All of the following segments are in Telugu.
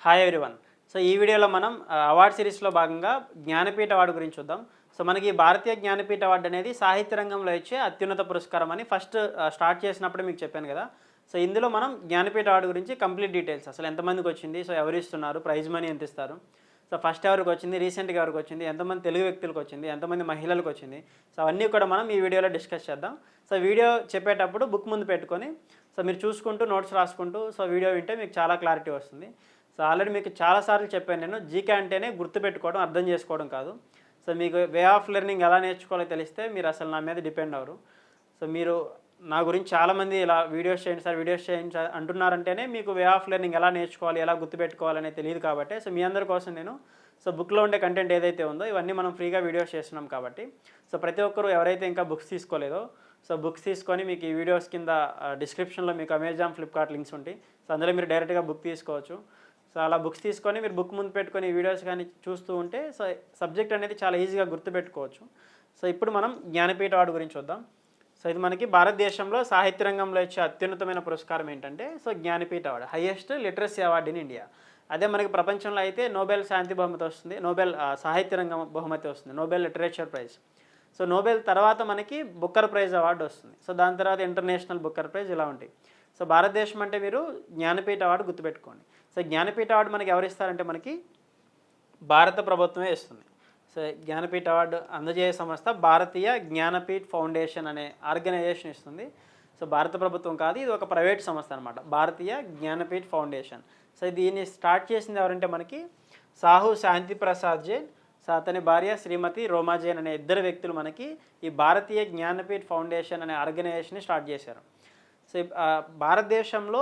Hi everyone. సో ఈ వీడియోలో మనం అవార్డ్ సిరీస్లో భాగంగా జ్ఞానపీఠ అవార్డు గురించి చూద్దాం. సో మనకి భారతీయ జ్ఞానపీఠ అవార్డు అనేది సాహిత్య రంగంలో ఇచ్చే అత్యున్నత పురస్కారం అని ఫస్ట్ స్టార్ట్ చేసినప్పుడే మీకు చెప్పాను కదా. సో ఇందులో మనం జ్ఞానపీఠ అవార్డు గురించి కంప్లీట్ డీటెయిల్స్, అసలు ఎంతమందికి వచ్చింది, సో ఎవరు ఇస్తున్నారు, ప్రైజ్ మనీ ఎంత ఇస్తారు, సో ఫస్ట్ ఎవరికి వచ్చింది, రీసెంట్గా ఎవరికి వచ్చింది, ఎంతమంది తెలుగు వ్యక్తులకు వచ్చింది, ఎంతమంది మహిళలకు వచ్చింది, సో అవన్నీ కూడా మనం ఈ వీడియోలో డిస్కస్ చేద్దాం. సో వీడియో చెప్పేటప్పుడు బుక్ ముందు పెట్టుకొని సో మీరు చూసుకుంటూ నోట్స్ రాసుకుంటూ సో వీడియో వింటే మీకు చాలా క్లారిటీ వస్తుంది. సో ఆల్రెడీ మీకు చాలాసార్లు చెప్పాను నేను, జీకే అంటేనే గుర్తుపెట్టుకోవడం, అర్థం చేసుకోవడం కాదు. సో మీకు వే ఆఫ్ లెర్నింగ్ ఎలా నేర్చుకోవాలో తెలిస్తే మీరు అసలు నా మీద డిపెండ్ అవ్వరు. సో మీరు నా గురించి చాలామంది ఇలా వీడియోస్ చేయండి సార్ అంటున్నారంటేనే మీకు వే ఆఫ్ లెర్నింగ్ ఎలా నేర్చుకోవాలి, ఎలా గుర్తుపెట్టుకోవాలనే తెలియదు కాబట్టి. సో మీ అందరి కోసం నేను సో బుక్లో ఉండే కంటెంట్ ఏదైతే ఉందో ఇవన్నీ మనం ఫ్రీగా వీడియోస్ చేస్తున్నాం కాబట్టి సో ప్రతి ఒక్కరు ఎవరైతే ఇంకా బుక్స్ తీసుకోలేదో సో బుక్స్ తీసుకొని మీకు ఈ వీడియోస్ కింద డిస్క్రిప్షన్లో మీకు అమెజాన్, ఫ్లిప్కార్ట్ లింక్స్ ఉంటాయి. సో అందులో మీరు డైరెక్ట్గా బుక్ తీసుకోవచ్చు. సో అలా బుక్స్ తీసుకొని మీరు బుక్ ముందు పెట్టుకొని ఈ వీడియోస్ కానీ చూస్తూ ఉంటే సో సబ్జెక్ట్ అనేది చాలా ఈజీగా గుర్తుపెట్టుకోవచ్చు. సో ఇప్పుడు మనం జ్ఞానపీఠ అవార్డు గురించి చూద్దాం. సో ఇది మనకి భారతదేశంలో సాహిత్య రంగంలో ఇచ్చే అత్యున్నతమైన పురస్కారం ఏంటంటే so Jnanpith award, highest literacy award in India. అదే మనకి ప్రపంచంలో అయితే నోబెల్ శాంతి బహుమతి వస్తుంది, నోబెల్ సాహిత్య రంగం బహుమతి వస్తుంది, Nobel literature prize. So Nobel తర్వాత మనకి బుక్కర్ ప్రైజ్ అవార్డు వస్తుంది. సో దాని తర్వాత ఇంటర్నేషనల్ బుక్కర్ ప్రైజ్ ఇలా ఉంటాయి. సో భారతదేశం అంటే మీరు జ్ఞానపీఠ అవార్డు గుర్తుపెట్టుకోండి. సో జ్ఞానపీఠ అవార్డు మనకి ఎవరు ఇస్తారంటే మనకి భారత ప్రభుత్వమే ఇస్తుంది. సో జ్ఞానపీఠ అవార్డు అందజేసే సంస్థ భారతీయ జ్ఞానపీఠ్ ఫౌండేషన్ అనే ఆర్గనైజేషన్ ఇస్తుంది. సో భారత ప్రభుత్వం కాదు, ఇది ఒక ప్రైవేట్ సంస్థ అనమాట, భారతీయ జ్ఞానపీఠ్ ఫౌండేషన్. సో దీన్ని స్టార్ట్ చేసింది ఎవరంటే మనకి సాహు శాంతి ప్రసాద్ జైన్, సో అతని భార్య శ్రీమతి రోమా జైన్ అనే ఇద్దరు వ్యక్తులు మనకి ఈ భారతీయ జ్ఞానపీఠ్ ఫౌండేషన్ అనే ఆర్గనైజేషన్ని స్టార్ట్ చేశారు. సో భారతదేశంలో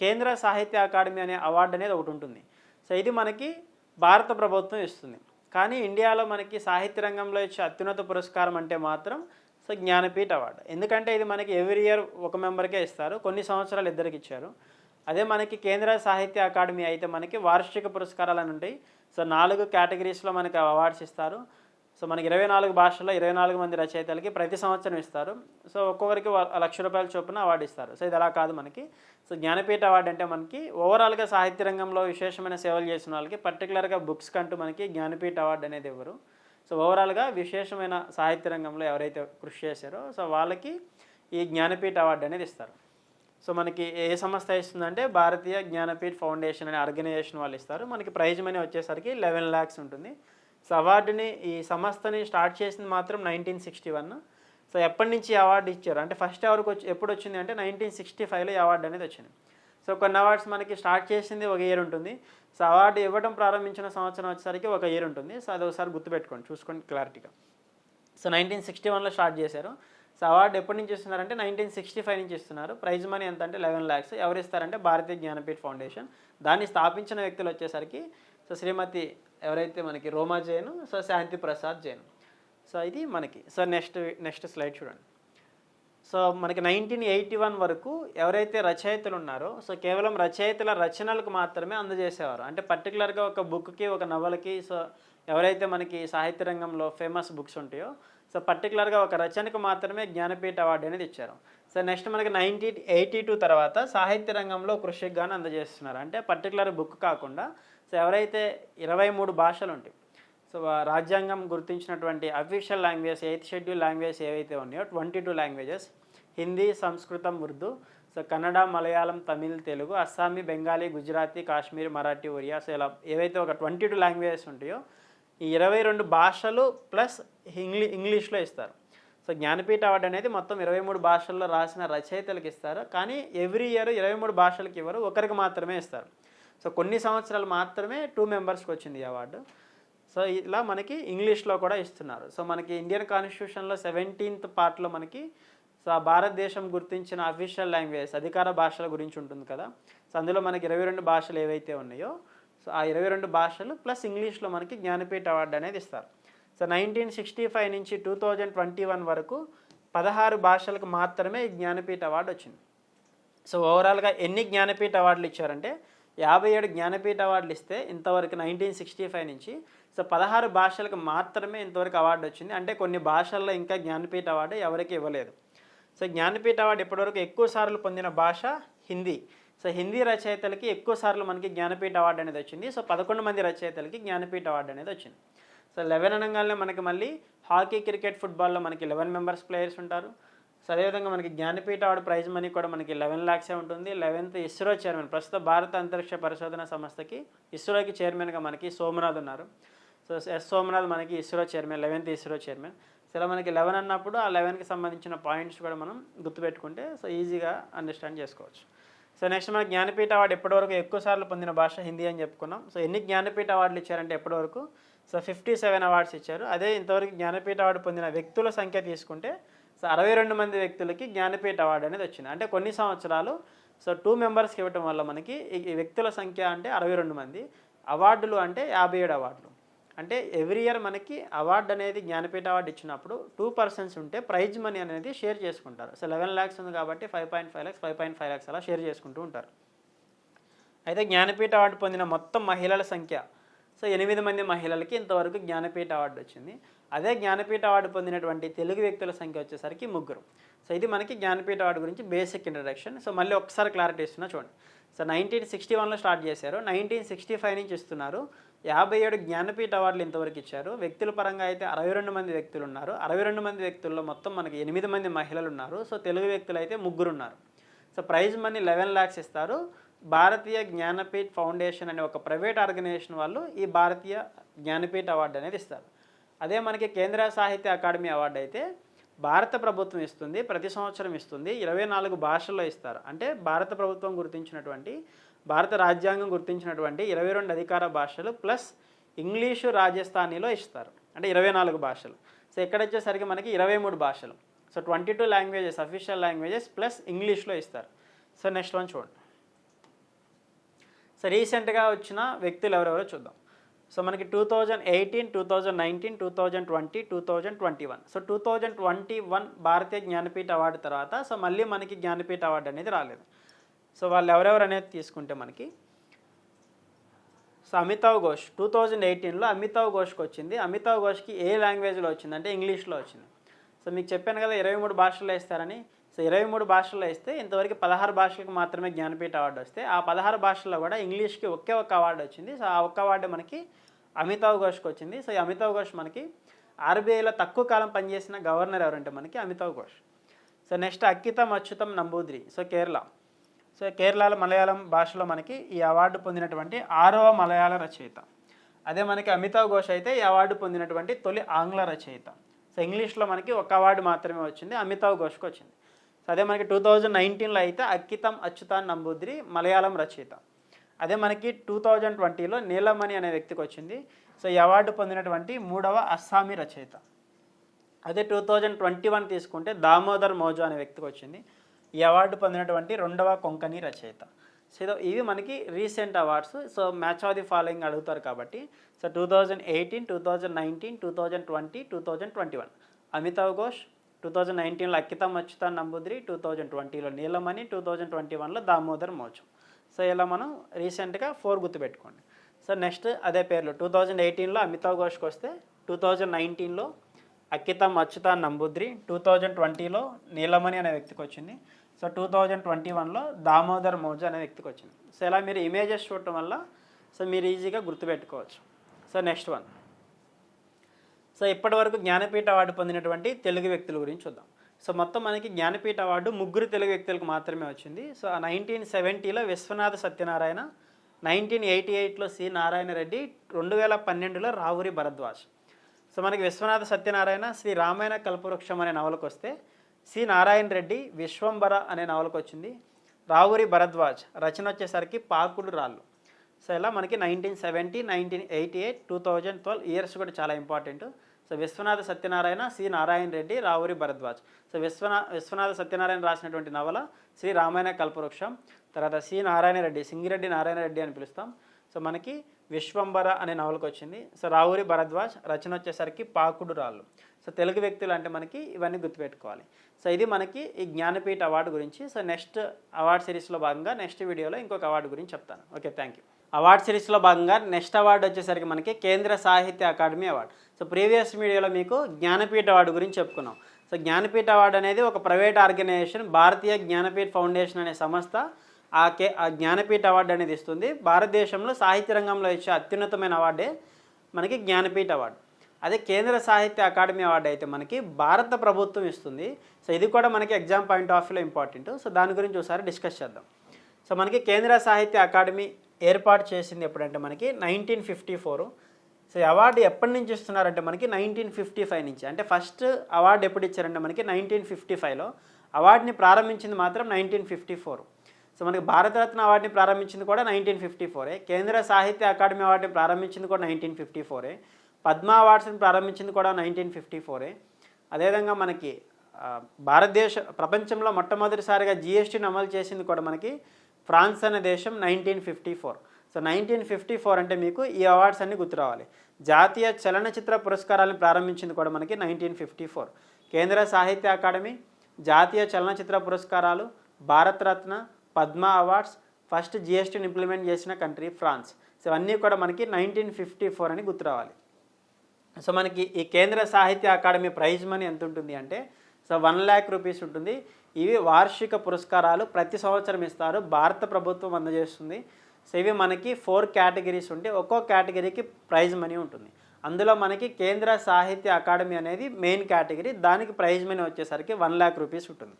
కేంద్ర సాహిత్య అకాడమీ అనే అవార్డు అనేది ఒకటి ఉంటుంది. సో ఇది మనకి భారత ప్రభుత్వం ఇస్తుంది. కానీ ఇండియాలో మనకి సాహిత్య రంగంలో ఇచ్చే అత్యున్నత పురస్కారం అంటే మాత్రం సో జ్ఞానపీఠ అవార్డు. ఎందుకంటే ఇది మనకి ఎవ్రీ ఇయర్ ఒక మెంబర్కే ఇస్తారు, కొన్ని సంవత్సరాలు ఇద్దరికి ఇచ్చారు. అదే మనకి కేంద్ర సాహిత్య అకాడమీ అయితే మనకి వార్షిక పురస్కారాలు అని ఉంటాయి. సో 4 కేటగిరీస్లో మనకి అవార్డ్స్ ఇస్తారు. సో మనకి 24 భాషల్లో 24 మంది రచయితలకి ప్రతి సంవత్సరం ఇస్తారు. సో ఒక్కొక్కరికి ₹1,00,000 చొప్పున అవార్డు ఇస్తారు. సో ఇది అలా కాదు మనకి. సో జ్ఞానపీఠ అవార్డు అంటే మనకి ఓవరాల్గా సాహిత్య రంగంలో విశేషమైన సేవలు చేసిన వాళ్ళకి, పర్టికులర్గా బుక్స్ కంటూ మనకి జ్ఞానపీఠ అవార్డు అనేది ఇవ్వరు. సో ఓవరాల్గా విశేషమైన సాహిత్య రంగంలో ఎవరైతే కృషి చేశారో సో వాళ్ళకి ఈ జ్ఞానపీఠ అవార్డు అనేది ఇస్తారు. సో మనకి ఏ సంస్థ ఇస్తుందంటే భారతీయ జ్ఞానపీఠ్ ఫౌండేషన్ అనే ఆర్గనైజేషన్ వాళ్ళు ఇస్తారు. మనకి ప్రైజ్ మనీ వచ్చేసరికి 11 lakhs ఉంటుంది. సో అవార్డుని ఈ సంస్థని స్టార్ట్ చేసింది మాత్రం 1961. సో ఎప్పటి నుంచి అవార్డు ఇచ్చారు అంటే ఫస్ట్ ఎప్పుడు వచ్చింది అంటే 1965లో ఈ అవార్డు అనేది వచ్చింది. సో కొన్ని అవార్డ్స్ మనకి స్టార్ట్ చేసింది ఒక ఇయర్ ఉంటుంది. సో అవార్డు ఇవ్వడం ప్రారంభించిన సంవత్సరం వచ్చేసరికి ఒక ఇయర్ ఉంటుంది. సో అది ఒకసారి గుర్తుపెట్టుకోండి, చూసుకోండి క్లారిటీగా. సో 1961లో స్టార్ట్ చేశారు. సో అవార్డు ఎప్పటి నుంచి ఇస్తున్నారంటే 1965 నుంచి ఇస్తున్నారు. ప్రైజ్ మనీ ఎంత అంటే 11 lakhs. ఎవరు ఇస్తారంటే భారతీయ జ్ఞానపీఠ్ ఫౌండేషన్. దాన్ని స్థాపించిన వ్యక్తులు వచ్చేసరికి సో శ్రీమతి ఎవరైతే మనకి రోమా జైన్, సో శాంతి ప్రసాద్ జైన్. సో ఇది మనకి సో నెక్స్ట్ స్లైడ్ చూడండి. సో మనకి 1981 వరకు ఎవరైతే రచయితలు ఉన్నారో సో కేవలం రచయితల రచనలకు మాత్రమే అందజేసేవారు. అంటే పర్టికులర్గా ఒక బుక్కి, ఒక నవలకి సో ఎవరైతే మనకి సాహిత్య రంగంలో ఫేమస్ బుక్స్ ఉంటాయో సో పర్టికులర్గా ఒక రచనకు మాత్రమే జ్ఞానపీఠ అవార్డు అనేది ఇచ్చారు. సో నెక్స్ట్ మనకి 1982 తర్వాత సాహిత్య రంగంలో కృషికి గాను అందజేస్తున్నారు. అంటే పర్టికులర్ బుక్ కాకుండా సో ఎవరైతే 23 భాషలు ఉంటాయి, సో రాజ్యాంగం గుర్తించినటువంటి official language 8th schedule language ఏవైతే ఉన్నాయో 22 లాంగ్వేజెస్, హిందీ, సంస్కృతం, ఉర్దూ, సో కన్నడ, మలయాళం, తమిళ్, తెలుగు, అస్సామీ, బెంగాలీ, గుజరాతీ, కాశ్మీర్, మరాఠీ, ఒరియా, సో ఇలా ఏవైతే ఒక 22 లాంగ్వేజెస్ ఉంటాయో ఈ 22 భాషలు ప్లస్ ఇంగ్లీష్లో ఇస్తారు. సో జ్ఞానపీఠ అవార్డు అనేది మొత్తం 23 భాషల్లో రాసిన రచయితలకు ఇస్తారు. కానీ ఎవ్రీ ఇయర్ 23 భాషలకు ఇవ్వరు, ఒకరికి మాత్రమే ఇస్తారు. సో కొన్ని సంవత్సరాలు మాత్రమే 2 మెంబర్స్కి వచ్చింది ఈ అవార్డు. సో ఇలా మనకి ఇంగ్లీష్లో కూడా ఇస్తున్నారు. సో మనకి ఇండియన్ కాన్స్టిట్యూషన్లో 17th పార్ట్లో మనకి సో భారతదేశం గుర్తించిన అఫీషియల్ లాంగ్వేజ్ అధికార భాషల గురించి ఉంటుంది కదా. సో అందులో మనకి 22 భాషలు ఏవైతే ఉన్నాయో సో ఆ 22 భాషలు ప్లస్ ఇంగ్లీష్లో మనకి జ్ఞానపీఠ అవార్డు అనేది ఇస్తారు. సో 1965 నుంచి 2021 వరకు 16 భాషలకు మాత్రమే ఈ జ్ఞానపీఠ అవార్డు వచ్చింది. సో ఓవరాల్గా ఎన్ని జ్ఞానపీఠ అవార్డులు ఇచ్చారంటే 57 జ్ఞానపీఠ అవార్డులు ఇస్తే ఇంతవరకు 1965 నుంచి సో 16 భాషలకు మాత్రమే ఇంతవరకు అవార్డు వచ్చింది. అంటే కొన్ని భాషల్లో ఇంకా జ్ఞానపీఠ అవార్డు ఎవరికి ఇవ్వలేదు. సో జ్ఞానపీఠ అవార్డు ఇప్పటివరకు ఎక్కువ సార్లు పొందిన భాష హిందీ. సో హిందీ రచయితలకి ఎక్కువ సార్లు మనకి జ్ఞానపీఠ అవార్డు అనేది వచ్చింది. సో 11 మంది రచయితలకి జ్ఞానపీఠ అవార్డు అనేది వచ్చింది. సో 11 అనగానే మనకి మళ్ళీ హాకీ, క్రికెట్, ఫుట్బాల్లో మనకి 11 మెంబర్స్ ప్లేయర్స్ ఉంటారు. సో అదేవిధంగా మనకి జ్ఞానపీఠ అవార్డు ప్రైజ్ మనీ కూడా మనకి 11 lakhs ఉంటుంది. 11th ఇస్రో చైర్మన్, ప్రస్తుత భారత అంతరిక్ష పరిశోధన సంస్థకి ఇస్రోకి చైర్మన్గా మనకి సోమనాథ్ ఉన్నారు. సో సోమనాథ్ మనకి ISRO chairman, 11th ISRO chairman. So ఇలా మనకి 11 అన్నప్పుడు ఆ 11కి సంబంధించిన పాయింట్స్ కూడా మనం గుర్తుపెట్టుకుంటే సో ఈజీగా అండర్స్టాండ్ చేసుకోవచ్చు. సో నెక్స్ట్ మన జ్ఞానపీఠ అవార్డు ఎప్పటివరకు ఎక్కువ సార్లు పొందిన భాష హిందీ అని చెప్పుకున్నాం. సో ఎన్ని జ్ఞానపీఠ అవార్డులు ఇచ్చారంటే ఎప్పటివరకు సో 57 అవార్డ్స్ ఇచ్చారు. అదే ఇంతవరకు జ్ఞానపీఠ అవార్డు పొందిన వ్యక్తుల సంఖ్య తీసుకుంటే సో 62 మంది వ్యక్తులకి జ్ఞానపీఠ అవార్డు అనేది వచ్చింది. అంటే కొన్ని సంవత్సరాలు సో 2 మెంబర్స్కి ఇవ్వటం వల్ల మనకి ఈ వ్యక్తుల సంఖ్య అంటే 62 మంది, అవార్డులు అంటే 57 అవార్డులు. అంటే ఎవ్రీ ఇయర్ మనకి అవార్డు అనేది జ్ఞానపీఠ అవార్డు ఇచ్చినప్పుడు 2 persons ఉంటే ప్రైజ్ మనీ అనేది షేర్ చేసుకుంటారు. సో 11 lakhs ఉంది కాబట్టి 5.5 lakhs, 5.5 lakhs అలా షేర్ చేసుకుంటూ ఉంటారు. అయితే జ్ఞానపీఠ అవార్డు పొందిన మొత్తం మహిళల సంఖ్య సో 8 మంది మహిళలకి ఇంతవరకు జ్ఞానపీఠ అవార్డు వచ్చింది. అదే జ్ఞానపీఠ అవార్డు పొందినటువంటి తెలుగు వ్యక్తుల సంఖ్య వచ్చేసరికి 3. సో ఇది మనకి జ్ఞానపీఠ అవార్డు గురించి బేసిక్ ఇంట్రడక్షన్. సో మళ్ళీ ఒకసారి క్లారిటీ ఇస్తున్నా చూడండి. సో 1961లో స్టార్ట్ చేశారు, 1965 నుంచి ఇస్తున్నారు. 57 జ్ఞానపీఠ అవార్డులు ఇంతవరకు ఇచ్చారు. వ్యక్తుల పరంగా అయితే 62 మంది వ్యక్తులు ఉన్నారు. 62 మంది వ్యక్తుల్లో మొత్తం మనకి 8 మంది మహిళలు ఉన్నారు. సో తెలుగు వ్యక్తులు అయితే 3 ఉన్నారు. సో ప్రైజ్ మనీ 11 lakhs ఇస్తారు. భారతీయ జ్ఞానపీఠ్ ఫౌండేషన్ అనే ఒక ప్రైవేట్ ఆర్గనైజేషన్ వాళ్ళు ఈ భారతీయ జ్ఞానపీఠ అవార్డు అనేది ఇస్తారు. అదే మనకి కేంద్ర సాహిత్య అకాడమీ అవార్డు అయితే భారత ప్రభుత్వం ఇస్తుంది, ప్రతి సంవత్సరం ఇస్తుంది. 24 భాషల్లో ఇస్తారు. అంటే భారత ప్రభుత్వం గుర్తించినటువంటి, భారత రాజ్యాంగం గుర్తించినటువంటి 22 అధికార భాషలు ప్లస్ ఇంగ్లీషు, రాజస్థానీలో ఇస్తారు. అంటే 24 భాషలు. సో ఇక్కడ వచ్చేసరికి మనకి 23 భాషలు. So 22 languages, official languages plus ఇంగ్లీష్లో ఇస్తారు. సో నెక్స్ట్ వన్ చూడండి. సో రీసెంట్గా వచ్చిన వ్యక్తులు ఎవరెవరో చూద్దాం. సో మనకి 2018, 2019, 2020, 2021. సో 2021 భారతీయ జ్ఞానపీఠ అవార్డు తర్వాత సో మళ్ళీ మనకి జ్ఞానపీఠ అవార్డు అనేది రాలేదు. సో వాళ్ళు ఎవరెవరు అనేది తీసుకుంటే మనకి సో అమితావ్ ఘోష్ 2018లో అమితావ్ ఘోష్కి వచ్చింది. అమితావ్ ఘోష్కి ఏ లాంగ్వేజ్లో వచ్చిందంటే ఇంగ్లీష్లో వచ్చింది. సో మీకు చెప్పాను కదా 23 భాషల్లో ఇస్తారని. సో 23 భాషల్లో ఇస్తే ఇంతవరకు 16 భాషలకు మాత్రమే జ్ఞానపీఠ అవార్డు వస్తే ఆ 16 భాషల్లో కూడా ఇంగ్లీష్కి ఒకే ఒక అవార్డు వచ్చింది. సో ఆ ఒక్క అవార్డు మనకి అమితావ్ ఘోష్కి వచ్చింది. సో ఈ అమితావ్ ఘోష్ మనకి ఆర్బీఐలో తక్కువ కాలం పనిచేసిన గవర్నర్ ఎవరంటే మనకి Amitav Ghosh. So next Akkitham Achuthan Namboodiri. So Kerala. So కేరళలో మలయాళం భాషలో మనకి ఈ అవార్డు పొందినటువంటి 6వ మలయాళ రచయిత. అదే మనకి అమితావ్ ఘోష్ అయితే ఈ అవార్డు పొందినటువంటి తొలి ఆంగ్ల రచయిత. సో ఇంగ్లీష్లో మనకి ఒక అవార్డు మాత్రమే వచ్చింది, అమితావ్ ఘోష్కి వచ్చింది. సో అదే మనకి 2019లో అయితే అక్కితం అచ్యుతాన్ నంబూద్రి మలయాళం రచయిత. అదే మనకి 2020లో నీలమణి అనే వ్యక్తికి వచ్చింది. సో ఈ అవార్డు పొందినటువంటి 3వ అస్సామీ రచయిత. అదే 2021 తీసుకుంటే దామోదర్ మోజో అనే వ్యక్తికి వచ్చింది. ఈ అవార్డు పొందినటువంటి 2వ కొంకణి రచయిత. సో ఇవి మనకి recent awards. So match of the following అడుగుతారు కాబట్టి సో 2018, 2019, 2020, 2021 అమితావ్ ఘోష్, 2019లో అక్కితం అచ్యుతాన్ నంబూద్రి, 2020లో నీలమణి, 2021లో దామోదర్ మోజో. సో ఇలా మనం రీసెంట్గా 4 గుర్తుపెట్టుకోండి. సో నెక్స్ట్ అదే పేర్లు 2018లో అమితావ్ ఘోష్కి వస్తే 2019లో అక్కితం అచ్యుతాన్ నంబూద్రి, 2020లో నీలమణి అనే వ్యక్తికి వచ్చింది. సో 2021లో దామోదర్ మోజో అనే వ్యక్తికి వచ్చింది. సో ఇలా మీరు ఇమేజెస్ చూడటం వల్ల సో మీరు ఈజీగా గుర్తుపెట్టుకోవచ్చు. So next one. సో ఇప్పటివరకు జ్ఞానపీఠ అవార్డు పొందినటువంటి తెలుగు వ్యక్తుల గురించి చూద్దాం. సో మొత్తం మనకి జ్ఞానపీఠ అవార్డు 3 తెలుగు వ్యక్తులకు మాత్రమే వచ్చింది. సో 1970లో విశ్వనాథ సత్యనారాయణ, 1988లో సి నారాయణ రెడ్డి, 2012లో రావురి భరద్వాజ్. సో మనకి విశ్వనాథ సత్యనారాయణ శ్రీ రామాయణ కల్పవృక్షం అనే నవలకు వస్తే, సి నారాయణ రెడ్డి విశ్వంబర అనే నవలకు వచ్చింది. రావురి భరద్వాజ్ రచన వచ్చేసరికి పాకుడు రాళ్ళు. సో ఇలా మనకి 1970, 1988, 2012 ఇయర్స్ కూడా చాలా important. So Viswanatha Satyanarayana, C Narayana Reddy, Raavuri Bharadwaj. So Viswanatha Satyanarayana రాసినటువంటి నవల శ్రీ రామాయణ కల్పవృక్షం. తర్వాత సి నారాయణ రెడ్డి, సింగిరెడ్డి నారాయణ రెడ్డి అని పిలుస్తాం. సో మనకి విశ్వంబర అనే నవలకు వచ్చింది. సో రావురి భరద్వాజ్ రచన వచ్చేసరికి పాకుడు రాళ్ళు. సో తెలుగు వ్యక్తులు అంటే మనకి ఇవన్నీ గుర్తుపెట్టుకోవాలి. సో ఇది మనకి ఈ జ్ఞానపీఠ అవార్డు గురించి. సో నెక్స్ట్ అవార్డ్ సిరీస్లో భాగంగా నెక్స్ట్ వీడియోలో ఇంకొక అవార్డు గురించి చెప్తాను. Okay, thank you. అవార్డ్ సిరీస్లో భాగంగా నెక్స్ట్ అవార్డు వచ్చేసరికి మనకి కేంద్ర Sahitya Akademi award. So previous వీడియోలో మీకు జ్ఞానపీఠ అవార్డు గురించి చెప్పుకున్నాం. సో జ్ఞానపీఠ అవార్డు అనేది ఒక ప్రైవేట్ ఆర్గనైజేషన్, భారతీయ జ్ఞానపీఠ ఫౌండేషన్ అనే సంస్థ ఆ జ్ఞానపీఠ అవార్డు అనేది ఇస్తుంది. భారతదేశంలో సాహిత్య రంగంలో ఇచ్చే అత్యున్నతమైన అవార్డే మనకి జ్ఞానపీఠ అవార్డు. అదే కేంద్ర సాహిత్య అకాడమీ అవార్డు అయితే మనకి భారత ప్రభుత్వం ఇస్తుంది. సో ఇది కూడా మనకి ఎగ్జామ్ పాయింట్ ఆఫ్ వ్యూలో ఇంపార్టెంట్. సో దాని గురించి ఒకసారి డిస్కస్ చేద్దాం. సో మనకి కేంద్ర సాహిత్య అకాడమీ ఏర్పాటు చేసింది ఎప్పుడంటే మనకి 1954. సో ఈ అవార్డు ఎప్పటి నుంచి ఇస్తున్నారంటే మనకి 1955 నుంచి. అంటే ఫస్ట్ అవార్డు ఎప్పుడు ఇచ్చారంటే మనకి 1955లో. అవార్డుని ప్రారంభించింది మాత్రం 1954. సో మనకి భారతరత్న అవార్డుని ప్రారంభించింది కూడా 1954. కేంద్ర సాహిత్య అకాడమీ అవార్డుని ప్రారంభించింది కూడా 1954. పద్మ అవార్డ్స్ని ప్రారంభించింది కూడా 1954. అదేవిధంగా మనకి ప్రపంచంలో మొట్టమొదటిసారిగా జిఎస్టీని అమలు చేసింది కూడా మనకి ఫ్రాన్స్ అనే దేశం 1954. సో 1954 అంటే మీకు ఈ అవార్డ్స్ అన్ని గుర్తు రావాలి. జాతీయ చలనచిత్ర పురస్కారాలను ప్రారంభించింది కూడా మనకి 1954. కేంద్ర సాహిత్య అకాడమీ, జాతీయ చలనచిత్ర పురస్కారాలు, భారతరత్న, పద్మ అవార్డ్స్, ఫస్ట్ జిఎస్టీని ఇంప్లిమెంట్ చేసిన కంట్రీ ఫ్రాన్స్. సో అన్నీ కూడా మనకి 1954 అని గుర్తు రావాలి. సో మనకి ఈ కేంద్ర సాహిత్య అకాడమీ ప్రైజ్ మనీ ఎంత ఉంటుంది అంటే సో 1 lakh రూపీస్ ఉంటుంది. ఇవి వార్షిక పురస్కారాలు ప్రతి సంవత్సరం ఇస్తారు, భారత ప్రభుత్వం అందజేస్తుంది. సో ఇవి మనకి 4 కేటగిరీస్ ఉంటాయి. ఒక్కో కేటగిరీకి ప్రైజ్ మనీ ఉంటుంది. అందులో మనకి కేంద్ర సాహిత్య అకాడమీ అనేది మెయిన్ కేటగిరీ, దానికి ప్రైజ్ మనీ వచ్చేసరికి 1 lakh రూపీస్ ఉంటుంది.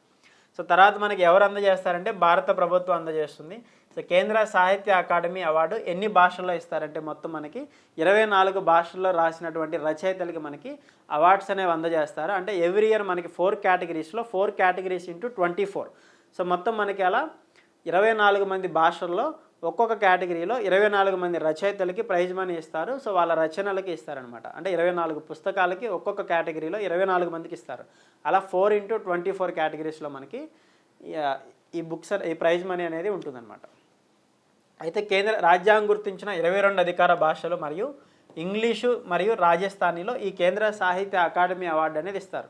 సో తర్వాత మనకి ఎవరు అందజేస్తారంటే భారత ప్రభుత్వం అందజేస్తుంది. సో కేంద్ర సాహిత్య అకాడమీ అవార్డు ఎన్ని భాషల్లో ఇస్తారంటే మొత్తం మనకి 24 భాషల్లో రాసినటువంటి రచయితలకి మనకి అవార్డ్స్ అనేవి అందజేస్తారు. అంటే ఎవ్రీ ఇయర్ మనకి 4 కేటగిరీస్లో 4 కేటగిరీస్ ఇంటూ 24. సో మొత్తం మనకి అలా 24 మంది భాషల్లో ఒక్కొక్క కేటగిరీలో 24 మంది రచయితలకి ప్రైజ్ మనీ ఇస్తారు. సో వాళ్ళ రచనలకి ఇస్తారనమాట. అంటే 24 పుస్తకాలకి ఒక్కొక్క కేటగిరీలో 24 మందికి ఇస్తారు. అలా 4 into 24 కేటగిరీస్లో మనకి ఈ ప్రైజ్ మనీ అనేది ఉంటుందన్నమాట. అయితే కేంద్ర రాజ్యాంగం గుర్తించిన 22 అధికార భాషలు మరియు ఇంగ్లీషు మరియు రాజస్థానీలో ఈ కేంద్ర సాహిత్య అకాడమీ అవార్డు అనేది ఇస్తారు.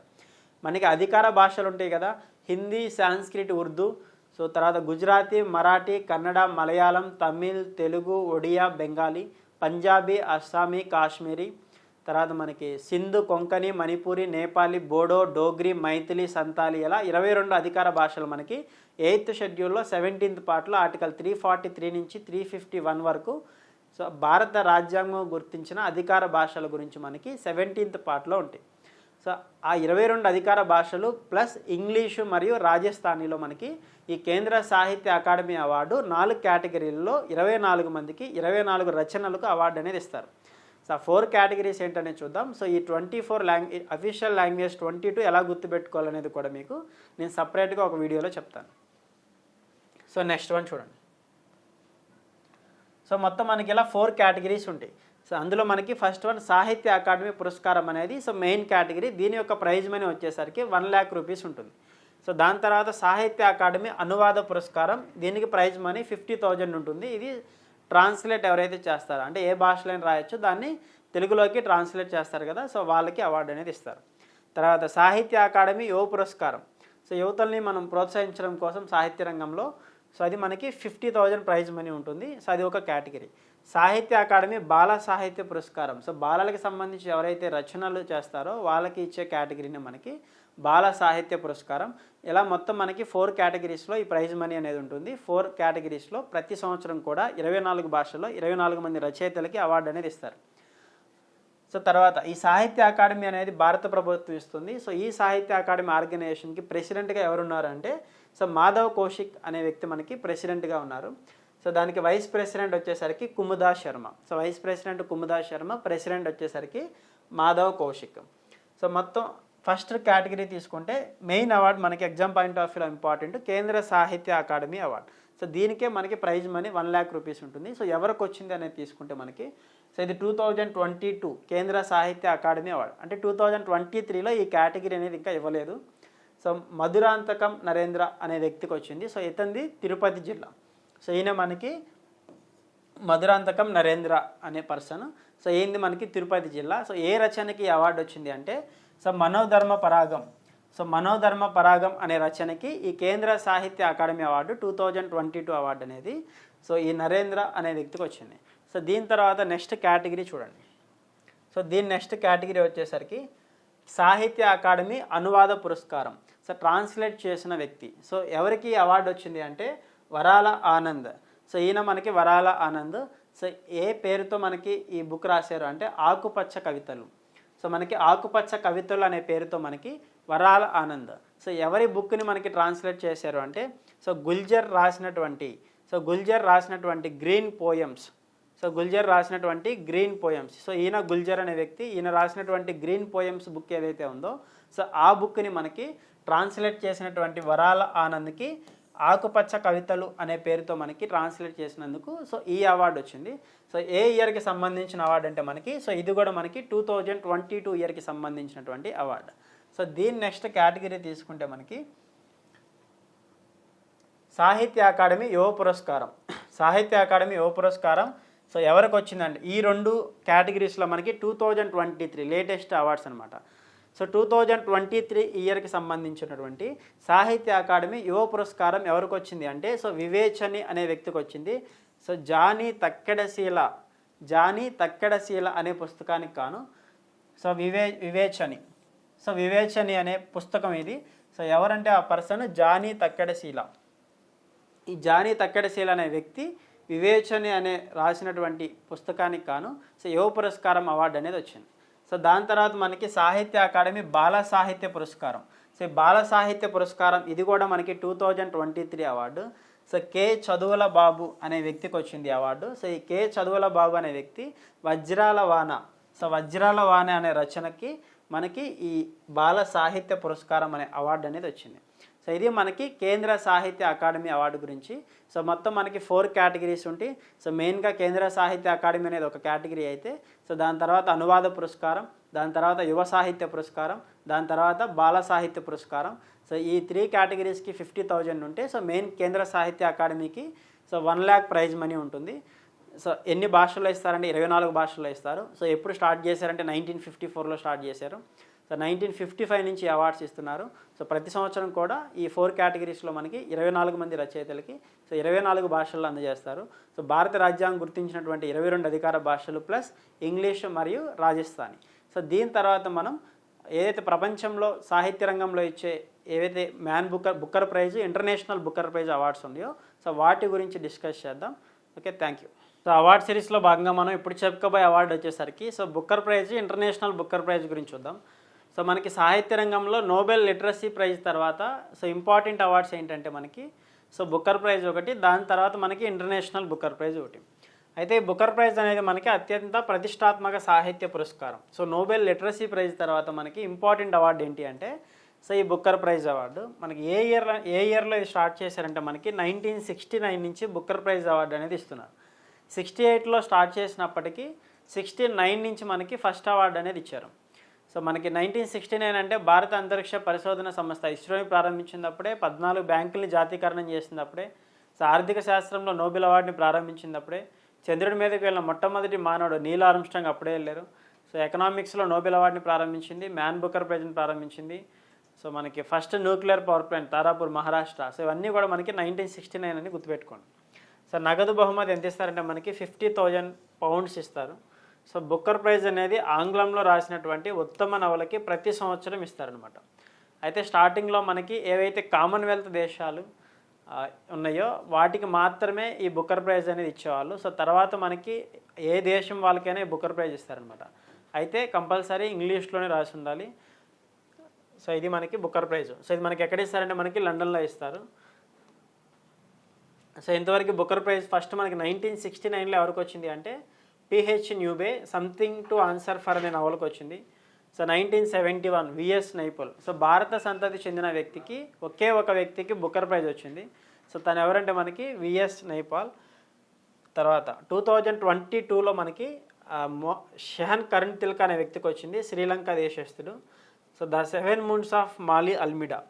మనకి అధికార భాషలు ఉంటాయి కదా, హిందీ, సాంస్క్రిట్, ఉర్దూ. సో తర్వాత గుజరాతీ, మరాఠీ, కన్నడ, మలయాళం, తమిళ్, తెలుగు, ఒడియా, బెంగాలీ, పంజాబీ, అస్సామీ, కాశ్మీరీ. తర్వాత మనకి సింధు, కొంకణి, మణిపూరి, నేపాలీ, బోడో, డోగ్రీ, మైథిలి, సంతాలి ఇలా 22 అధికార భాషలు మనకి 8th షెడ్యూల్లో 17th పార్ట్లో ఆర్టికల్ 343 నుంచి 351 వరకు. సో భారత రాజ్యాంగం గుర్తించిన అధికార భాషల గురించి మనకి 17th పార్ట్లో ఉంటాయి. సో ఆ 22 అధికార భాషలు ప్లస్ ఇంగ్లీషు మరియు రాజస్థానీలో మనకి ఈ కేంద్ర సాహిత్య అకాడమీ అవార్డు 4 కేటగిరీల్లో 24 మందికి 24 రచనలకు అవార్డు అనేది ఇస్తారు. సో 4 కేటగిరీస్ ఏంటనేది చూద్దాం. సో ఈ 24 అఫీషియల్ లాంగ్వేజ్ 22 ఎలా గుర్తుపెట్టుకోవాలనేది కూడా మీకు నేను సపరేట్గా ఒక వీడియోలో చెప్తాను. సో నెక్స్ట్ వన్ చూడండి. సో మొత్తం మనకి ఇలా 4 కేటగిరీస్ ఉంటాయి. సో అందులో మనకి ఫస్ట్ వన్ సాహిత్య అకాడమీ పురస్కారం అనేది సో మెయిన్ కేటగిరీ. దీని యొక్క ప్రైజ్ మనీ వచ్చేసరికి 1 lakh రూపీస్ ఉంటుంది. సో దాని తర్వాత సాహిత్య అకాడమీ అనువాద పురస్కారం, దీనికి ప్రైజ్ మనీ 50,000 ఉంటుంది. ఇది ట్రాన్స్లేట్ ఎవరైతే చేస్తారో అంటే ఏ భాషలో రాయొచ్చు దాన్ని తెలుగులోకి ట్రాన్స్లేట్ చేస్తారు కదా, సో వాళ్ళకి అవార్డు అనేది ఇస్తారు. తర్వాత సాహిత్య అకాడమీ యువ పురస్కారం. సో యువతల్ని మనం ప్రోత్సహించడం కోసం సాహిత్య రంగంలో సో అది మనకి 50,000 ప్రైజ్ మనీ ఉంటుంది. సో అది ఒక కేటగిరీ. సాహిత్య అకాడమీ బాల సాహిత్య పురస్కారం. సో బాలలకి సంబంధించి ఎవరైతే రచనలు చేస్తారో వాళ్ళకి ఇచ్చే కేటగిరీని మనకి బాల సాహిత్య పురస్కారం. ఇలా మొత్తం మనకి 4 కేటగిరీస్లో ఈ ప్రైజ్ మనీ అనేది ఉంటుంది. 4 కేటగిరీస్లో ప్రతి సంవత్సరం కూడా 24 భాషల్లో 24 మంది రచయితలకి అవార్డు అనేది ఇస్తారు. సో తర్వాత ఈ సాహిత్య అకాడమీ అనేది భారత ప్రభుత్వం ఇస్తుంది. సో ఈ సాహిత్య అకాడమీ ఆర్గనైజేషన్కి ప్రెసిడెంట్గా ఎవరున్నారంటే సో మాధవ్ కౌశిక్ అనే వ్యక్తి మనకి ప్రెసిడెంట్గా ఉన్నారు. సో దానికి వైస్ ప్రెసిడెంట్ వచ్చేసరికి Kumudas Sharma. So vice president Kumudas Sharma, president వచ్చేసరికి మాధవ్ కౌశిక్. సో మొత్తం ఫస్ట్ కేటగిరీ తీసుకుంటే మెయిన్ అవార్డు మనకి ఎగ్జామ్ పాయింట్ ఆఫ్ వ్యూలో important Kendra Sahitya Akademi award. So దీనికే మనకి ప్రైజ్ మనీ 1 lakh రూపీస్ ఉంటుంది. సో ఎవరికి వచ్చింది అనేది తీసుకుంటే మనకి సో ఇది 2022 కేంద్ర సాహిత్య అకాడమీ అవార్డు. అంటే 2023లో ఈ కేటగిరీ అనేది ఇంకా ఇవ్వలేదు. సో మధురాంతకం నరేంద్ర అనే వ్యక్తికి వచ్చింది. సో ఇతంది తిరుపతి జిల్లా. సో ఈయన మనకి మధురాంతకం నరేంద్ర అనే పర్సన్. సో ఏంది మనకి తిరుపతి జిల్లా. సో ఏ రచనకి అవార్డు వచ్చింది అంటే సో మనోధర్మ పరాగం. సో మనోధర్మ పరాగం అనే రచనకి ఈ కేంద్ర సాహిత్య అకాడమీ అవార్డు 2022 అవార్డు అనేది సో ఈ నరేంద్ర అనే వ్యక్తికి వచ్చింది. సో దీని తర్వాత నెక్స్ట్ కేటగిరీ చూడండి. సో దీని నెక్స్ట్ కేటగిరీ వచ్చేసరికి సాహిత్య అకాడమీ అనువాద పురస్కారం. సో ట్రాన్స్లేట్ చేసిన వ్యక్తి. సో ఎవరికి అవార్డు వచ్చింది అంటే వరాల ఆనంద్. సో ఈయన మనకి వరాల ఆనంద్. సో ఏ పేరుతో మనకి ఈ బుక్ రాశారు అంటే ఆకుపచ్చ కవితలు. సో మనకి ఆకుపచ్చ కవితలు అనే పేరుతో మనకి వరాల ఆనంద్. సో ఎవరి బుక్ని మనకి ట్రాన్స్లేట్ చేశారు అంటే గుల్జర్ రాసినటువంటి గ్రీన్ పోయమ్స్. గుల్జర్ రాసినటువంటి గ్రీన్ పోయమ్స్. సో ఈయన గుల్జర్ అనే వ్యక్తి, ఈయన రాసినటువంటి గ్రీన్ పోయమ్స్ బుక్ ఏదైతే ఉందో సో ఆ బుక్ని మనకి ట్రాన్స్లేట్ చేసినటువంటి వరాల ఆనంద్కి ఆకుపచ్చ కవితలు అనే పేరుతో మనకి ట్రాన్స్లేట్ చేసినందుకు సో ఈ అవార్డు వచ్చింది. సో ఏ ఇయర్కి సంబంధించిన అవార్డు అంటే మనకి సో ఇది కూడా మనకి 2022 ఇయర్కి సంబంధించినటువంటి అవార్డు. సో దీని నెక్స్ట్ కేటగిరీ తీసుకుంటే మనకి సాహిత్య అకాడమీ యువ పురస్కారం. సో ఎవరికి వచ్చిందండి ఈ రెండు కేటగిరీస్లో మనకి 2023 లేటెస్ట్ అవార్డ్స్ అనమాట. సో 2023 ఇయర్కి సంబంధించినటువంటి సాహిత్య అకాడమీ యువ పురస్కారం ఎవరికి వచ్చింది అంటే సో వివేచని అనే వ్యక్తికి వచ్చింది. సో జానీ తక్కెడశీల అనే పుస్తకానికి కాను సో వివేచని అనే పుస్తకం ఇది. సో ఎవరంటే ఆ పర్సన్ జానీ తక్కెడశీల. ఈ జానీ తక్కెడశీల అనే వ్యక్తి వివేచని అనే రాసినటువంటి పుస్తకానికి కాను సో యువ పురస్కారం అవార్డు అనేది వచ్చింది. సో దాని తర్వాత మనకి సాహిత్య అకాడమీ బాల సాహిత్య పురస్కారం. సో బాల సాహిత్య పురస్కారం ఇది కూడా మనకి 2023 అవార్డు. సో కే చదువుల బాబు అనే వ్యక్తికి వచ్చింది అవార్డు. సో ఈ కే చదువుల బాబు అనే వ్యక్తి వజ్రాల వాన అనే రచనకి మనకి ఈ బాల సాహిత్య పురస్కారం అనే అవార్డు అనేది వచ్చింది. సో ఇది మనకి కేంద్ర సాహిత్య అకాడమీ అవార్డు గురించి. సో మొత్తం మనకి 4 కేటగిరీస్ ఉంటాయి. సో మెయిన్గా కేంద్ర సాహిత్య అకాడమీ అనేది ఒక కేటగిరీ అయితే సో దాని తర్వాత అనువాద పురస్కారం, దాని తర్వాత యువ సాహిత్య పురస్కారం, దాని తర్వాత బాల సాహిత్య పురస్కారం. సో ఈ 3 కేటగిరీస్కి 50,000 ఉంటే సో మెయిన్ కేంద్ర సాహిత్య అకాడమీకి సో 1 lakh ప్రైజ్ మనీ ఉంటుంది. సో ఎన్ని భాషల్లో ఇస్తారంటే 24 భాషల్లో ఇస్తారు. సో ఎప్పుడు స్టార్ట్ చేశారంటే 1954లో స్టార్ట్ చేశారు. సో 1955 నుంచి అవార్డ్స్ ఇస్తున్నారు. సో ప్రతి సంవత్సరం కూడా ఈ 4 కేటగిరీస్లో మనకి 24 మంది రచయితలకి సో 24 భాషల్లో అందజేస్తారు. సో భారత రాజ్యాంగం గుర్తించినటువంటి 22 అధికార భాషలు ప్లస్ ఇంగ్లీష్ మరియు రాజస్థానీ. సో దీని తర్వాత మనం ఏదైతే ప్రపంచంలో సాహిత్య రంగంలో ఇచ్చే ఏవైతే Booker prize, international Booker prize awards ఉన్నాయో సో వాటి గురించి డిస్కస్ చేద్దాం. Okay, thank you. So award సిరీస్లో భాగంగా మనం ఇప్పుడు చెప్పుకోబోయే అవార్డు వచ్చేసరికి so Booker prize, international Booker prize గురించి చూద్దాం. సో మనకి సాహిత్య రంగంలో నోబెల్ లిటరసీ ప్రైజ్ తర్వాత సో ఇంపార్టెంట్ అవార్డ్స్ ఏంటంటే మనకి సో బుక్కర్ ప్రైజ్ ఒకటి, దాని తర్వాత మనకి ఇంటర్నేషనల్ బుక్కర్ ప్రైజ్ ఒకటి. అయితే ఈ బుక్కర్ ప్రైజ్ అనేది మనకి అత్యంత ప్రతిష్టాత్మక సాహిత్య పురస్కారం. సో నోబెల్ లిటరసీ ప్రైజ్ తర్వాత మనకి ఇంపార్టెంట్ అవార్డు ఏంటి అంటే సో ఈ బుక్కర్ ప్రైజ్ అవార్డు మనకి ఏ ఇయర్లో ఇది స్టార్ట్ చేశారంటే మనకి 1969 నుంచి బుక్కర్ ప్రైజ్ అవార్డు అనేది ఇస్తున్నారు. 68లో స్టార్ట్ చేసినప్పటికీ 69 నుంచి మనకి ఫస్ట్ అవార్డు అనేది ఇచ్చారు. సో మనకి 1969 అంటే భారత అంతరిక్ష పరిశోధన సంస్థ ఇస్రోని ప్రారంభించినప్పుడే, 14 బ్యాంకుల్ని జాతీకరణం చేసినప్పుడే, సో ఆర్థిక శాస్త్రంలో నోబెల్ అవార్డుని ప్రారంభించినప్పుడే, చంద్రుడి మీదకి వెళ్ళిన మొట్టమొదటి మానవుడు నీల్ ఆర్మ్స్ట్రాంగ్ అప్పుడే వెళ్ళారు. సో ఎకనామిక్స్లో నోబెల్ అవార్డుని ప్రారంభించింది, మ్యాన్ బుక్కర్ ప్రైజ్ని ప్రారంభించింది. సో మనకి first nuclear power plant Tarapur, Maharashtra. So ఇవన్నీ కూడా మనకి 1969 అని గుర్తుపెట్టుకోండి. సో నగదు బహుమతి ఎంత ఇస్తారంటే మనకి 50,000 పౌండ్స్ ఇస్తారు. సో బుక్కర్ ప్రైజ్ అనేది ఆంగ్లంలో రాసినటువంటి ఉత్తమ నవలకి ప్రతి సంవత్సరం ఇస్తారనమాట. అయితే స్టార్టింగ్లో మనకి ఏవైతే కామన్వెల్త్ దేశాలు ఉన్నాయో వాటికి మాత్రమే ఈ బుక్కర్ ప్రైజ్ అనేది ఇచ్చేవాళ్ళు. సో తర్వాత మనకి ఏ దేశం వాళ్ళకైనా ఈ బుక్కర్ ప్రైజ్ ఇస్తారనమాట. అయితే కంపల్సరీ ఇంగ్లీష్లోనే రాసి ఉండాలి. సో ఇది మనకి బుక్కర్ ప్రైజ్. సో ఇది మనకి ఎక్కడ ఇస్తారంటే మనకి లండన్లో ఇస్తారు. సో ఇంతవరకు బుక్కర్ ప్రైజ్ ఫస్ట్ మనకి 1969లో ఎవరికి వచ్చింది అంటే P H Newby something to answer for అనే నవలకు వచ్చింది. So 1971 VS Naipaul. సో భారత సంతతి చెందిన వ్యక్తికి ఒకే ఒక వ్యక్తికి బుక్కర్ ప్రైజ్ వచ్చింది. సో తను ఎవరంటే మనకి విఎస్ నైపాల్. తర్వాత 2022లో మనకి షెహన్ కరణ్ తిలక్ అనే వ్యక్తికి వచ్చింది, శ్రీలంక దేశస్థుడు. So the 7 moons of Maali Almeida.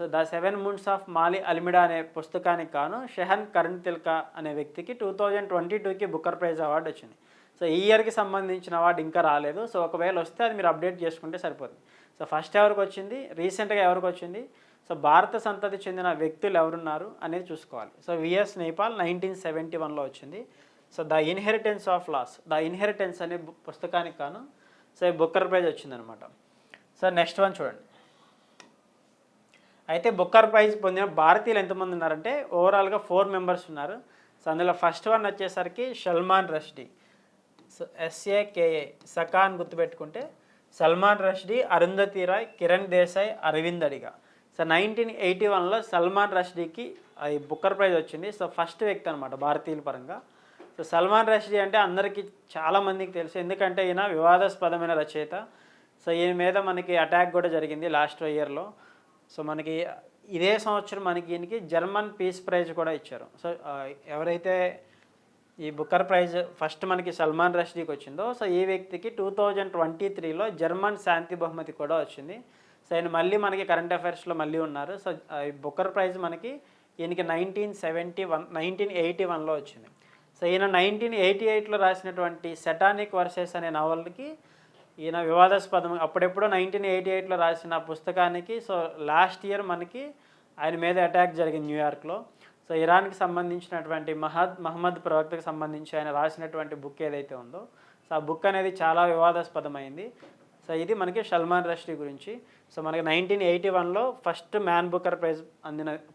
So the 7 moons of Maali Almeida అనే పుస్తకానికి కాను షెహన్ కరణ్ తిలక్ అనే వ్యక్తికి 2022కి బుక్కర్ ప్రైజ్ అవార్డు వచ్చింది. సో ఈ ఇయర్కి సంబంధించిన అవార్డు ఇంకా రాలేదు. సో ఒకవేళ వస్తే అది మీరు అప్డేట్ చేసుకుంటే సరిపోతుంది. సో ఫస్ట్ ఎవరికి వచ్చింది, రీసెంట్గా ఎవరికి వచ్చింది, సో భారత సంతతి చెందిన వ్యక్తులు ఎవరున్నారు అనేది చూసుకోవాలి. సో విఎస్ నైపాల్ 1971లో వచ్చింది. So the inheritance of loss, the inheritance అనే పుస్తకానికి కాను సో బుక్కర్ ప్రైజ్ వచ్చిందనమాట. సో నెక్స్ట్ వన్ చూడండి, అయితే బుక్కర్ ప్రైజ్ పొందిన భారతీయులు ఎంతమంది ఉన్నారంటే ఓవరాల్గా 4 మెంబర్స్ ఉన్నారు. సో అందులో ఫస్ట్ వన్ వచ్చేసరికి సల్మాన్ రష్డీ. సో SAKA సకాన్ గుర్తుపెట్టుకుంటే సల్మాన్ రష్డీ, అరుంధతి రాయ్, కిరణ్ దేశాయ్, అరవింద్ అడిగా. సో 1981లో సల్మాన్ రష్డీకి ఈ బుక్కర్ ప్రైజ్ వచ్చింది. సో ఫస్ట్ వ్యక్తి అనమాట భారతీయుల పరంగా. సో సల్మాన్ రష్డీ అంటే అందరికీ చాలామందికి తెలుసు, ఎందుకంటే ఈయన వివాదాస్పదమైన రచయిత. సో ఈయన మీద మనకి అటాక్ కూడా జరిగింది లాస్ట్ ఇయర్లో. సో మనకి ఇదే సంవత్సరం మనకి ఈయనకి జర్మన్ పీస్ ప్రైజ్ కూడా ఇచ్చారు. సో ఎవరైతే ఈ బుక్కర్ ప్రైజ్ ఫస్ట్ మనకి సల్మాన్ రష్డీకి వచ్చిందో, సో ఈ వ్యక్తికి 2023లో జర్మన్ శాంతి బహుమతి కూడా వచ్చింది. సో ఆయన మళ్ళీ మనకి కరెంట్ అఫైర్స్లో మళ్ళీ ఉన్నారు. సో ఈ బుక్కర్ ప్రైజ్ మనకి ఈయనకి 1981లో వచ్చింది. సో ఈయన 1988లో రాసినటువంటి సెటానిక్ వర్సెస్ అనే నవల్కి ఈయన వివాదాస్పదం. అప్పుడెప్పుడో 1988లో రాసిన పుస్తకానికి సో లాస్ట్ ఇయర్ మనకి ఆయన మీద అటాక్ జరిగింది న్యూయార్క్లో. సో ఇరాన్కి సంబంధించినటువంటి మహమ్మద్ ప్రవక్తకు సంబంధించి ఆయన రాసినటువంటి బుక్ ఏదైతే ఉందో, సో ఆ బుక్ అనేది చాలా వివాదాస్పదమైంది. సో ఇది మనకి సల్మాన్ రష్డీ గురించి. సో మనకి 1981లో ఫస్ట్ మ్యాన్ బుక్కర్ ప్రైజ్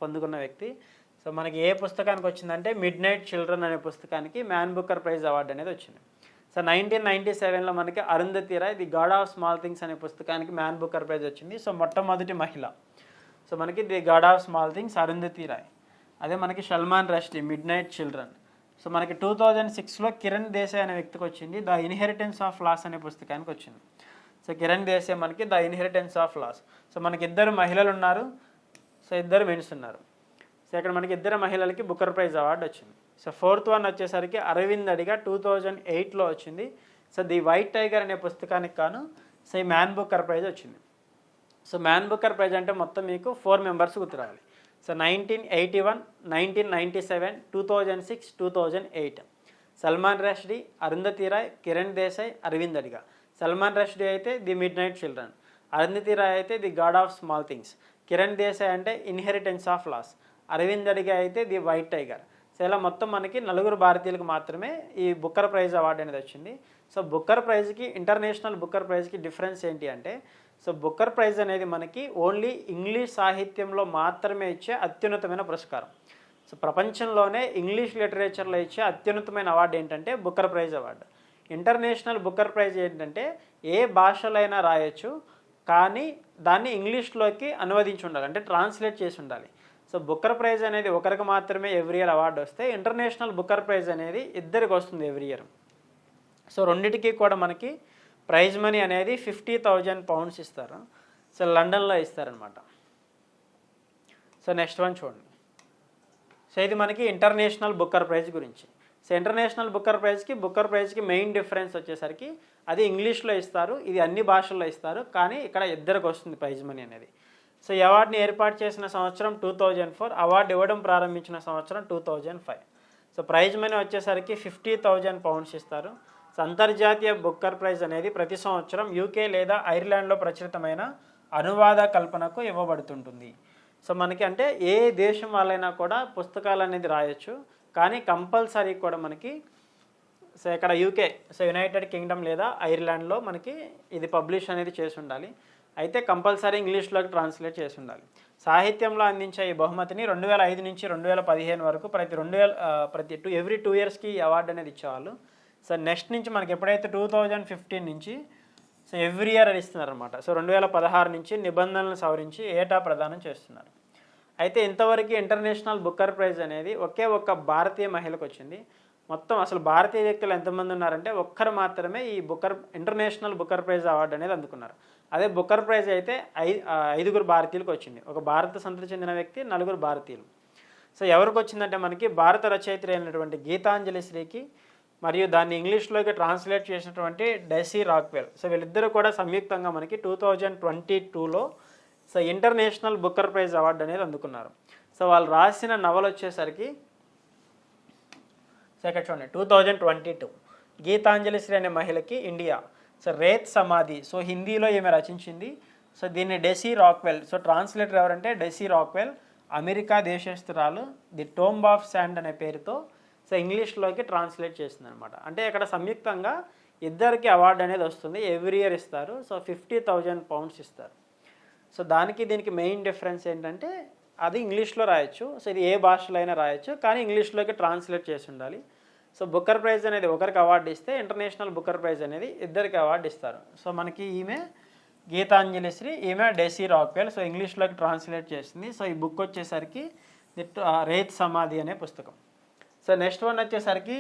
పొందుకున్న వ్యక్తి. సో మనకి ఏ పుస్తకానికి వచ్చిందంటే మిడ్ నైట్ చిల్డ్రన్ అనే పుస్తకానికి మ్యాన్ బుక్కర్ ప్రైజ్ అవార్డు అనేది వచ్చింది. సో 1997లో మనకి Arundhati Roy the God of small things అనే పుస్తకానికి మ్యాన్ బుక్కర్ ప్రైజ్ వచ్చింది. సో మొట్టమొదటి మహిళ. సో మనకి the God of small things Arundhati Roy. అదే మనకి Salman Rushdie midnight children. So మనకి 2006లో కిరణ్ దేశాయ్ అనే వ్యక్తికి వచ్చింది ద ఇన్హెరిటెన్స్ ఆఫ్ లాస్ అనే పుస్తకానికి వచ్చింది. సో కిరణ్ దేశాయ్ మనకి the inheritance of loss. So మనకి 2 మహిళలు ఉన్నారు, సో 2 మెన్స్ ఉన్నారు. సో ఇక్కడ మనకి 2 మహిళలకి బుక్కర్ ప్రైజ్ అవార్డు వచ్చింది. సో ఫోర్త్ వన్ వచ్చేసరికి అరవింద్ అడిగా 2008లో వచ్చింది. సో ది వైట్ టైగర్ అనే పుస్తకానికి కాను సో ఈ మ్యాన్ బుక్కర్ ప్రైజ్ వచ్చింది. సో మ్యాన్ బుక్కర్ ప్రైజ్ అంటే మొత్తం మీకు 4 మెంబర్స్ గుర్తురావాలి. సో 1981, 1997, 2006, 2008 సల్మాన్ రష్డీ, అరుంధతి రాయ్, కిరణ్ దేశాయ్, అరవింద్ అడిగా. సల్మాన్ రష్డీ అయితే the midnight children, Arundhati Roy అయితే the God of small things, Kiran Desai అంటే ఇన్హెరిటెన్స్ ఆఫ్ లాస్, అరవింద్ అడిగా అయితే ది వైట్ టైగర్. సో ఇలా మొత్తం మనకి 4 భారతీయులకు మాత్రమే ఈ బుక్కర్ ప్రైజ్ అవార్డు అనేది వచ్చింది. సో బుక్కర్ ప్రైజ్కి ఇంటర్నేషనల్ బుక్కర్ ప్రైజ్కి డిఫరెన్స్ ఏంటి అంటే, సో బుక్కర్ ప్రైజ్ అనేది మనకి ఓన్లీ ఇంగ్లీష్ సాహిత్యంలో మాత్రమే ఇచ్చే అత్యున్నతమైన పురస్కారం. సో ప్రపంచంలోనే ఇంగ్లీష్ లిటరేచర్లో ఇచ్చే అత్యున్నతమైన అవార్డు ఏంటంటే Booker prize award. International Booker prize ఏంటంటే ఏ భాషలైనా రాయొచ్చు, కానీ దాన్ని ఇంగ్లీష్లోకి అనువదించి ఉండాలి, అంటే ట్రాన్స్లేట్ చేసి ఉండాలి. సో బుక్కర్ ప్రైజ్ అనేది ఒకరికి మాత్రమే ఎవ్రీ ఇయర్ అవార్డు వస్తే, ఇంటర్నేషనల్ బుక్కర్ ప్రైజ్ అనేది 2రికి వస్తుంది ఎవ్రీ ఇయర్. సో రెండిటికి కూడా మనకి ప్రైజ్ మనీ అనేది 50,000 పౌండ్స్ ఇస్తారు. సో లండన్లో ఇస్తారనమాట. సో నెక్స్ట్ వన్ చూడండి. సో ఇది మనకి ఇంటర్నేషనల్ బుక్కర్ ప్రైజ్ గురించి. సో ఇంటర్నేషనల్ బుక్కర్ ప్రైజ్కి మెయిన్ డిఫరెన్స్ వచ్చేసరికి అది ఇంగ్లీష్లో ఇస్తారు, ఇది అన్ని భాషల్లో ఇస్తారు, కానీ ఇక్కడ 2రికి వస్తుంది ప్రైజ్ మనీ అనేది. సో ఈ అవార్డుని ఏర్పాటు చేసిన సంవత్సరం 2004, అవార్డు ఇవ్వడం ప్రారంభించిన సంవత్సరం 2005. సో ప్రైజ్ మనీ వచ్చేసరికి 50,000 పౌండ్స్ ఇస్తారు. సో అంతర్జాతీయ బుక్కర్ ప్రైజ్ అనేది ప్రతి సంవత్సరం UK లేదా ఐర్లాండ్లో ప్రచురితమైన అనువాద కల్పనకు ఇవ్వబడుతుంటుంది. సో మనకి అంటే ఏ దేశం వాళ్ళైనా కూడా పుస్తకాలు అనేది రాయొచ్చు, కానీ కంపల్సరీ కూడా మనకి సో ఇక్కడ UK, సో యునైటెడ్ కింగ్డమ్ లేదా ఐర్లాండ్లో మనకి ఇది పబ్లిష్ అనేది చేసి ఉండాలి. అయితే కంపల్సరీ ఇంగ్లీష్లోకి ట్రాన్స్లేట్ చేసి ఉండాలి. సాహిత్యంలో అందించే ఈ బహుమతిని 2005 నుంచి 2015 వరకు ఎవ్రీ 2 ఇయర్స్కి ఈ అవార్డు అనేది ఇచ్చేవాళ్ళు. సో నెక్స్ట్ నుంచి మనకి ఎప్పుడైతే 2015 నుంచి సో ఎవ్రీ ఇయర్ అది ఇస్తున్నారనమాట. సో 2016 నుంచి నిబంధనలను సవరించి ఏటా ప్రదానం చేస్తున్నారు. అయితే ఇంతవరకు ఇంటర్నేషనల్ బుక్కర్ ప్రైజ్ అనేది ఒకే ఒక్క భారతీయ మహిళకు వచ్చింది. మొత్తం అసలు భారతీయ వ్యక్తులు ఎంతమంది ఉన్నారంటే ఒక్కరు మాత్రమే ఈ ఇంటర్నేషనల్ బుక్కర్ ప్రైజ్ అవార్డు అనేది అందుకున్నారు. అదే బుక్కర్ ప్రైజ్ అయితే 5 భారతీయులకు వచ్చింది. ఒక భారత సంతతి చెందిన వ్యక్తి, 4 భారతీయులు. సో ఎవరికి వచ్చిందంటే మనకి భారత రచయిత్రి అయినటువంటి గీతాంజలి శ్రీకి, మరియు దాన్ని ఇంగ్లీష్లోకి ట్రాన్స్లేట్ చేసినటువంటి డెసీ రాక్వెల్. సో వీళ్ళిద్దరూ కూడా సంయుక్తంగా మనకి 2022లో so international Booker prize award అనేది అందుకున్నారు. సో వాళ్ళు రాసిన నవల వచ్చేసరికి సో ఇక్కడ చూడండి 2022 గీతాంజలి శ్రీ అనే మహిళకి ఇండియా. సో రేత్ సమాధి, సో హిందీలో ఈమె రచించింది. సో దీన్ని డెసీ రాక్వెల్, సో ట్రాన్స్లేటర్ ఎవరంటే డెసీ రాక్వెల్, అమెరికా దేశస్తురాలు, ది టోంబ్ ఆఫ్ శాండ్ అనే పేరుతో సో ఇంగ్లీష్లోకి ట్రాన్స్లేట్ చేస్తుంది అనమాట. అంటే ఇక్కడ సంయుక్తంగా 2కి అవార్డు అనేది వస్తుంది, ఎవ్రీ ఇయర్ ఇస్తారు. సో 50,000 పౌండ్స్ ఇస్తారు. సో దానికి దీనికి మెయిన్ డిఫరెన్స్ ఏంటంటే అది ఇంగ్లీష్లో రాయొచ్చు. సో ఇది ఏ భాషలో అయినా రాయొచ్చు, కానీ ఇంగ్లీష్లోకి ట్రాన్స్లేట్ చేసి ఉండాలి. సో బుక్కర్ ప్రైజ్ అనేది ఒకరికి అవార్డు ఇస్తే ఇంటర్నేషనల్ బుక్కర్ ప్రైజ్ అనేది ఇద్దరికి అవార్డు ఇస్తారు. సో మనకి ఈమె గీతాంజలి శ్రీ, ఈమె డెసీ రాక్వెల్. సో ఇంగ్లీష్లోకి ట్రాన్స్లేట్ చేసింది. సో ఈ బుక్ వచ్చేసరికి రేత్ సమాధి అనే పుస్తకం. సో నెక్స్ట్ వన్ వచ్చేసరికి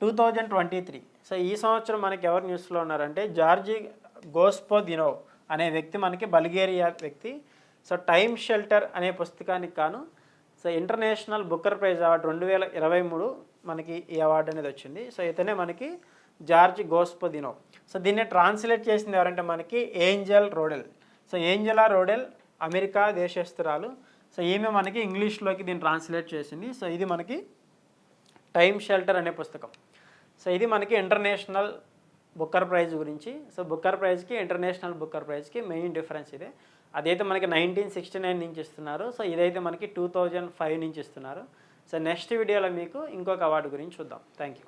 2023. సో ఈ సంవత్సరం మనకి ఎవరు న్యూస్లో ఉన్నారంటే జార్జీ గోస్పోదినోవ్ అనే వ్యక్తి, మనకి బల్గేరియా వ్యక్తి. సో టైమ్ షెల్టర్ అనే పుస్తకానికి కాను so international Booker prize award 2023 మనకి ఈ అవార్డు అనేది వచ్చింది. సో ఇతనే మనకి జార్జ్ గోస్పోదినోవ్. సో దీన్ని ట్రాన్స్లేట్ చేసింది ఎవరంటే మనకి Angel Rodel. So Angela Rodel America దేశస్తురాలు. సో ఈమె మనకి ఇంగ్లీష్లోకి దీన్ని ట్రాన్స్లేట్ చేసింది. సో ఇది మనకి టైమ్ షెల్టర్ అనే పుస్తకం. సో ఇది మనకి ఇంటర్నేషనల్ బుక్కర్ ప్రైజ్ గురించి. సో బుక్కర్ ప్రైజ్కి ఇంటర్నేషనల్ బుక్కర్ ప్రైజ్కి మెయిన్ డిఫరెన్స్ ఇదే. అదైతే మనకి 1969 నుంచి ఇస్తున్నారు. సో ఇదైతే మనకి 2005 నుంచి ఇస్తున్నారు. సో నెక్స్ట్ వీడియోలో మీకు ఇంకొక అవార్డు గురించి చూద్దాం. Thank you.